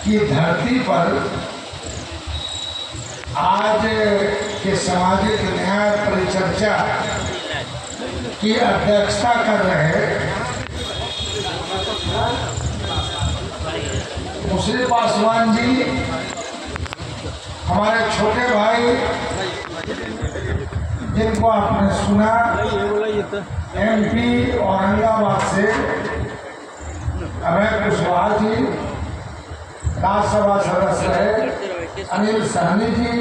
कि धरती पर आज के सामाजिक न्याय परिचर्चा की अध्यक्षता कर रहे मुश्री पासवान जी, हमारे छोटे भाई जिनको आपने सुना एमपी औरंगाबाद से अभय कुशवाहा जी, राज्यसभा सदस्य है अनिल सहनी जी,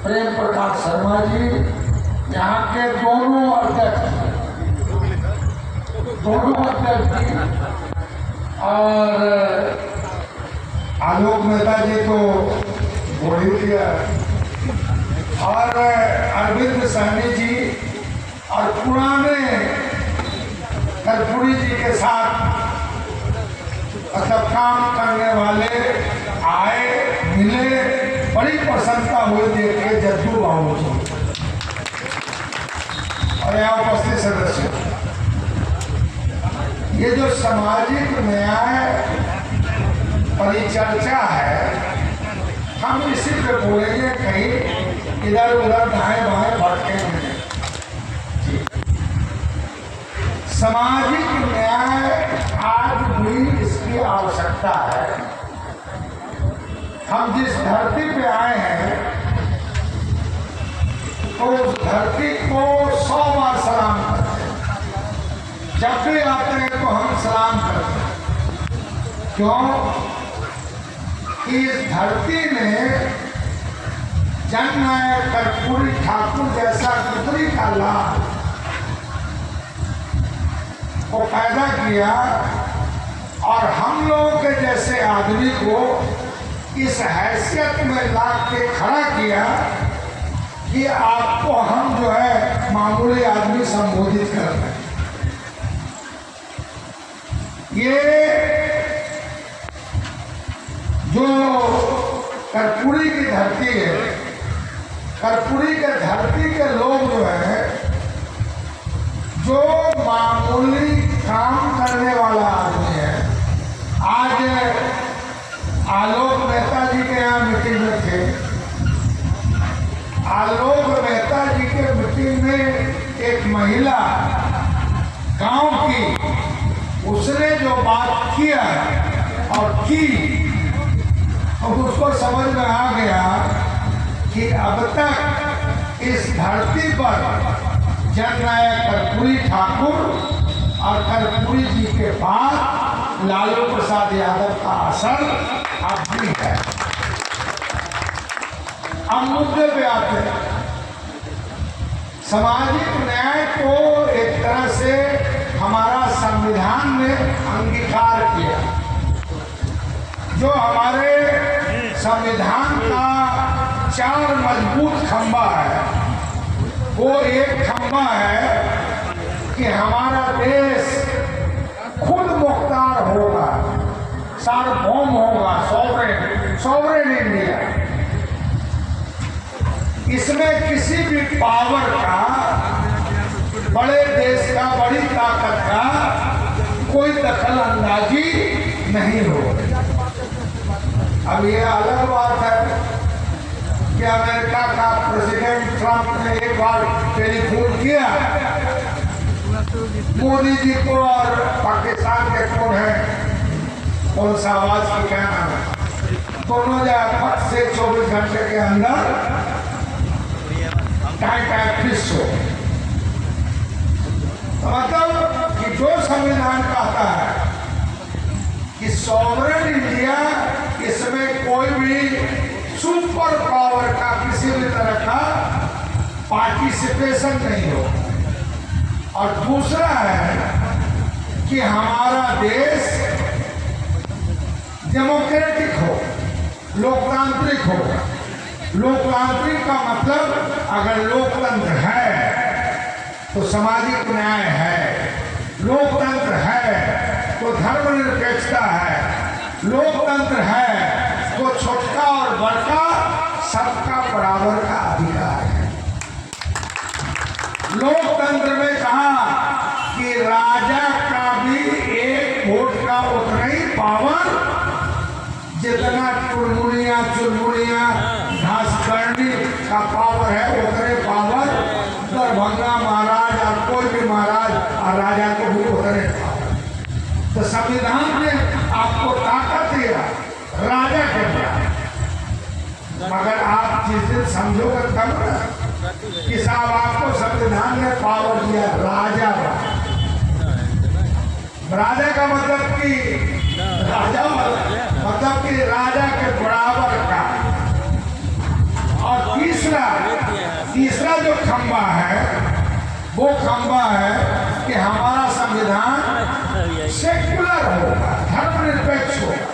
प्रेम प्रकाश शर्मा जी, यहाँ के दोनों अध्यक्ष और आलोक मेहता जी तो बोल ही दिया, और अरविंद सहनी जी और पुराने कर्पूरी जी के साथ मतलब काम करने वाले आए, मिले, बड़ी प्रसन्नता हुई देख के जद्दू बाबू जी और यहाँ उपस्थित सदस्य। ये जो सामाजिक न्याय परिचर्चा है, हम इसी पे बोलेंगे, कहीं इधर उधर दाएं बाएं भटकेंगे। सामाजिक न्याय आज भी इसकी आवश्यकता है। हम जिस धरती पे आए हैं तो उस धरती को 100 बार सलाम करते हैं। जब भी आते हैं तो हम सलाम करते हैं। क्यों? कि इस धरती ने जननायक कर्पूरी ठाकुर जैसा पुत्री का लाभ को पैदा किया और हम लोगों के जैसे आदमी को इस हैसियत में ला के खड़ा किया कि आपको हम जो है मामूली आदमी संबोधित कर रहे हैं। ये जो कर्पूरी की धरती है, कर्पूरी के धरती के लोग जो है, जो मामूली काम करने वाला आदमी है, आज आलोक मेहता जी के यहाँ मीटिंग में थे। आलोक मेहता जी के मीटिंग में एक महिला गांव की, उसने जो बात किया और की, तो उसको समझ में आ गया कि अब तक इस धरती पर जननायक कर्पूरी ठाकुर और कर्पूरी जी के बाद लालू प्रसाद यादव का असर अब भी है। अब मुद्दे पे आते हैं। सामाजिक न्याय को एक तरह से हमारा संविधान ने अंगीकार किया। जो हमारे संविधान का 4 मजबूत खंभा है, वो एक खंभा है कि हमारा देश खुद मुख्तार होगा, सार्वभौम होगा, सॉवरेन इंडिया। इसमें किसी भी पावर का, बड़े देश का, बड़ी ताकत का कोई दखल अंदाजी नहीं हो। अब ये अलग बात है कि अमेरिका का प्रेसिडेंट ट्रंप ने एक बार टेलीफोन किया मोदी जी को, और पाकिस्तान के कौन है, कौन सा आवाज की क्या नाम है, दोनों फट से 24 घंटे के अंदर फिक्स हो। मतलब कि जो संविधान कहता है कि सॉवरेन इंडिया, इसमें कोई भी सुपर पावर का किसी भी तरह का पार्टिसिपेशन नहीं हो। और दूसरा है कि हमारा देश डेमोक्रेटिक हो, लोकतांत्रिक हो। लोकतांत्रिक का मतलब, अगर लोकतंत्र है तो सामाजिक न्याय है, लोकतंत्र है तो धर्मनिरपेक्षता है, लोकतंत्र है तो छोटा और बड़का सबका बराबर का अधिकार है। लोकतंत्र में कहा कि राजा का भी एक वोट का उतना ही पावर जितना चुनमुनिया घास करनी का पावर है उतने पावर दरभंगा महाराज और कोई भी महाराज और राजा को भी उतने पावर। तो संविधान ने आपको ताकत दिया राजा के द्वारा, मगर आप जिस दिन समझोगे तब ना कि साहब आपको संविधान ने पावर दिया राजा का मतलब कि राजा मतलब कि राजा के बराबर का। और तीसरा जो खंबा है वो खंबा है कि हमारा संविधान सेक्युलर होगा, धर्मनिरपेक्ष होगा।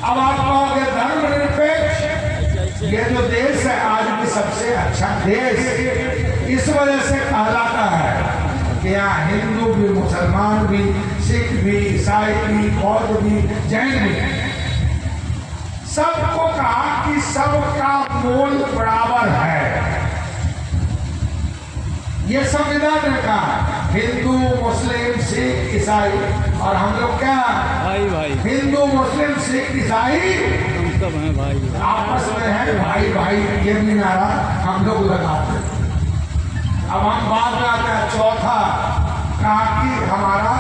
अब आप कहोगे धर्मनिरपेक्ष, ये जो देश है आज भी सबसे अच्छा देश इस वजह से कहलाता है कि यहाँ हिंदू भी, मुसलमान भी, सिख भी, ईसाई भी, बौद्ध भी, जैन भी, सबको कहा कि सबका मोल बराबर है। ये संविधान ने कहा हिंदू, मुस्लिम, सिख, ईसाई, और हम लोग क्या भाई हिंदू, मुस्लिम, सिख, ईसाई हम सब हैं भाई, आपस में है भाई। ये भी नारा हम लोग लगाते। अब हम बात में आते हैं चौथा, कहा कि हमारा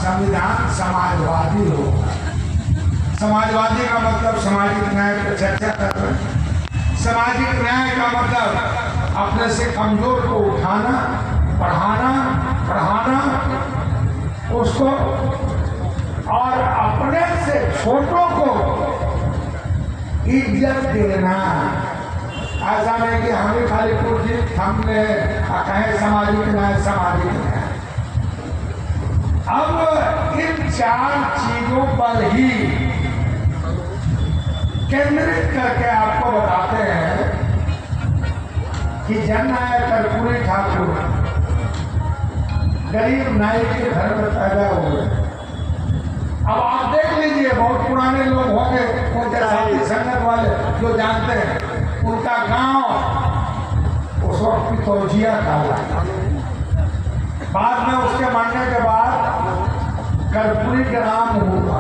संविधान समाजवादी होगा। समाजवादी का मतलब सामाजिक न्याय पर चर्चा कर रहे हैं। सामाजिक न्याय का मतलब अपने से कमजोर को उठाना, पढ़ाना उसको, और अपने से छोटों को इज्जत देना। ऐसा नहीं कि हमें खाली कुर्सी हमने कहे सामाजिक न्याय। अब इन 4 चीजों पर ही केंद्रित करके आपको बताते हैं कि जननायक कर्पूरी ठाकुर गरीब नाई के घर में पैदा हुए। अब आप देख लीजिए, बहुत पुराने लोग होंगे उनके साथी संगत वाले जो जानते हैं, उनका गांव उस वक्त पितौजिया था। बाद में उसके मरने के बाद कर्पूरी का नाम हुआ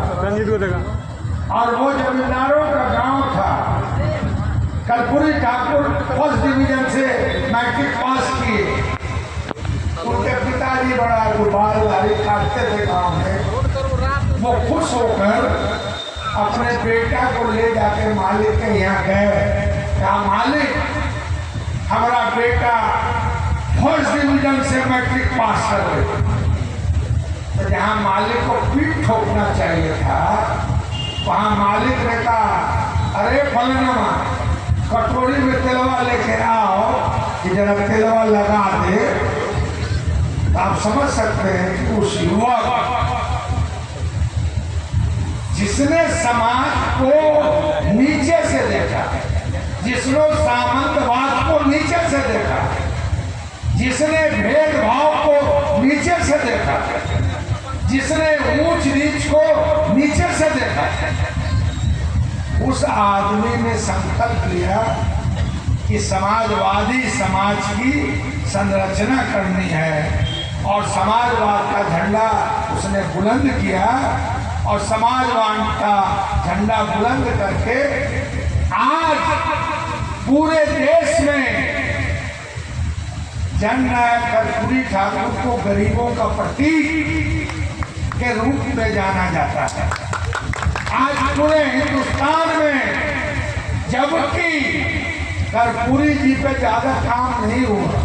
और वो जमींदारों का गांव था। कर्पूरी ठाकुर फर्स्ट डिवीजन से मैट्रिक पास किए। उनके पिताजी बड़ा बाल दाढ़ी काटते थे गांव में। वो खुश होकर अपने बेटा को ले जाके मालिक के यहाँ गए। कहा मालिक, हमारा बेटा फर्स्ट डिवीजन से मैट्रिक पास कर गए। तो जहाँ मालिक को पीठ ठोकना चाहिए था, वहाँ मालिक ने कहा अरे फलना कटोरी में तेलवा लेके आओ कि जरा तेलवा लगा दे। आप समझ सकते हैं कि उस युवक जिसने समाज को नीचे से देखा, जिसने सामंतवाद को नीचे से देखा, जिसने भेदभाव को नीचे से देखा, जिसने ऊंच नीच को नीचे से देखा, उस आदमी ने संकल्प लिया कि समाजवादी समाज की संरचना करनी है और समाजवाद का झंडा उसने बुलंद किया। और समाजवाद का झंडा बुलंद करके आज पूरे देश में जननायक कर्पूरी ठाकुर को गरीबों का प्रतीक के रूप में जाना जाता है। आज पूरे हिंदुस्तान में, जबकि कर्पूरी जी पे ज्यादा काम नहीं हुआ,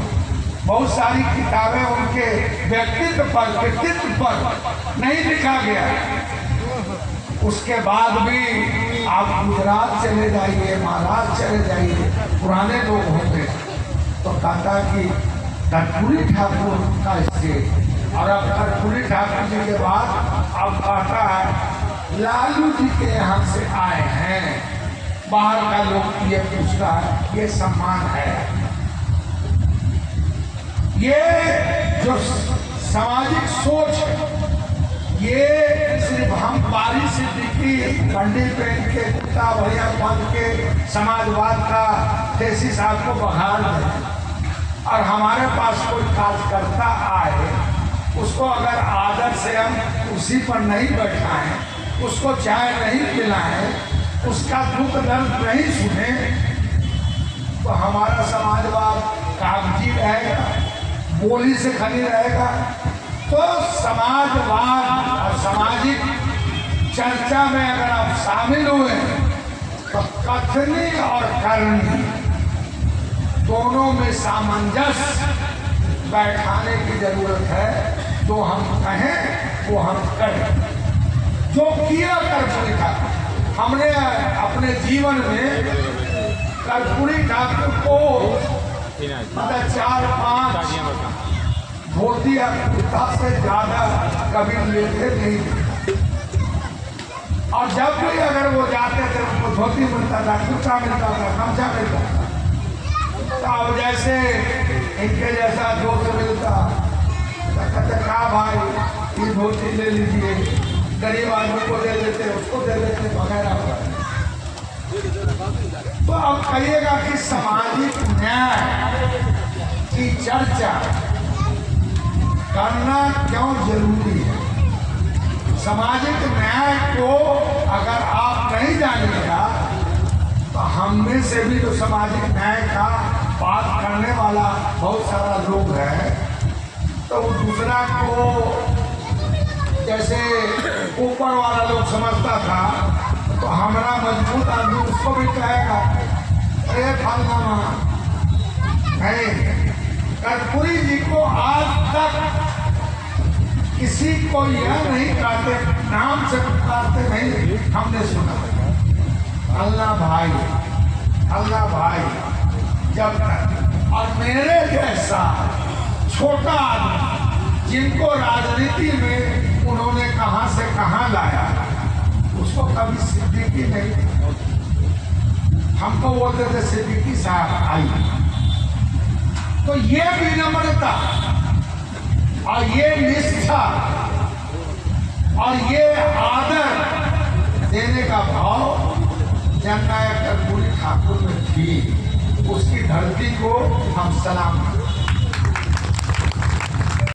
बहुत सारी किताबें उनके व्यक्तित्व पर नहीं लिखा गया। उसके बाद भी आप गुजरात चले जाइए, महाराष्ट्र चले जाइए, पुराने लोग होंगे तो कहता कि कर्पूरी ठाकुर का स्टेट। और अब कर्पूरी ठाकुर जी के बाद अब कहता है लालू जी के यहाँ से आए हैं। बाहर का लोग ये पूछता है, ये सम्मान है। ये जो सामाजिक सोच है, ये सिर्फ हम बारिश से दिखी बंडी पहन के कुत्ता भैया बन के समाजवाद का देसी साहब को बहाल दें और हमारे पास कोई कार्यकर्ता आए, उसको अगर आदर से हम उसी पर नहीं बैठाएं उसको चाय नहीं पिलाएं, उसका दुख दर्द नहीं सुने, तो हमारा समाजवाद कागजी रहेगा, बोली से खाली रहेगा। तो समाजवाद और सामाजिक चर्चा में अगर आप शामिल हुए तो कथनी और करनी दोनों में सामंजस्य बैठाने की जरूरत है। जो हम कहें वो हम करें। जो किया कर्पूरी ठाकुर, हमने अपने जीवन में कर्पूरी ठाकुर को मतलब 4-5 धोती या कुर्ता से ज्यादा कभी लेते नहीं। और जब भी अगर वो जाते थे उनको धोती मिलता था, कुर्ता मिलता था, गमछा मिलता था। तो अब जैसे इनके जैसा दोस्त मिलता तो कहते कहा भाई ये धोती ले लीजिए, गरीब आदमी को दे देते, उसको दे देते वगैरह। तो अब कहिएगा कि सामाजिक न्याय की चर्चा करना क्यों जरूरी है। सामाजिक न्याय को अगर आप नहीं जानिएगा तो हम में से भी तो सामाजिक न्याय का बात करने वाला बहुत सारा लोग है, तो वो दूसरा को जैसे ऊपर वाला लोग समझता था, तो हमारा मजबूत आदमी उसको भी कहेगा अरे फलनामा नहीं। कर्पूरी जी को आज तक किसी को यह नहीं कहते, नाम से पुकारते नहीं हमने सुना। अल्लाह भाई, अल्लाह भाई जब तक। और मेरे जैसा छोटा आदमी जिनको राजनीति में उन्होंने कहां से कहां लाया, उसको कभी सिद्दीकी नहीं। हमको बोलते थे सिद्दीकी साहब आई। तो ये विनम्रता और ये निष्ठा और ये आदर देने का भाव जननायक कर्पूरी ठाकुर में थी। उसकी धरती को हम सलाम करते हैं।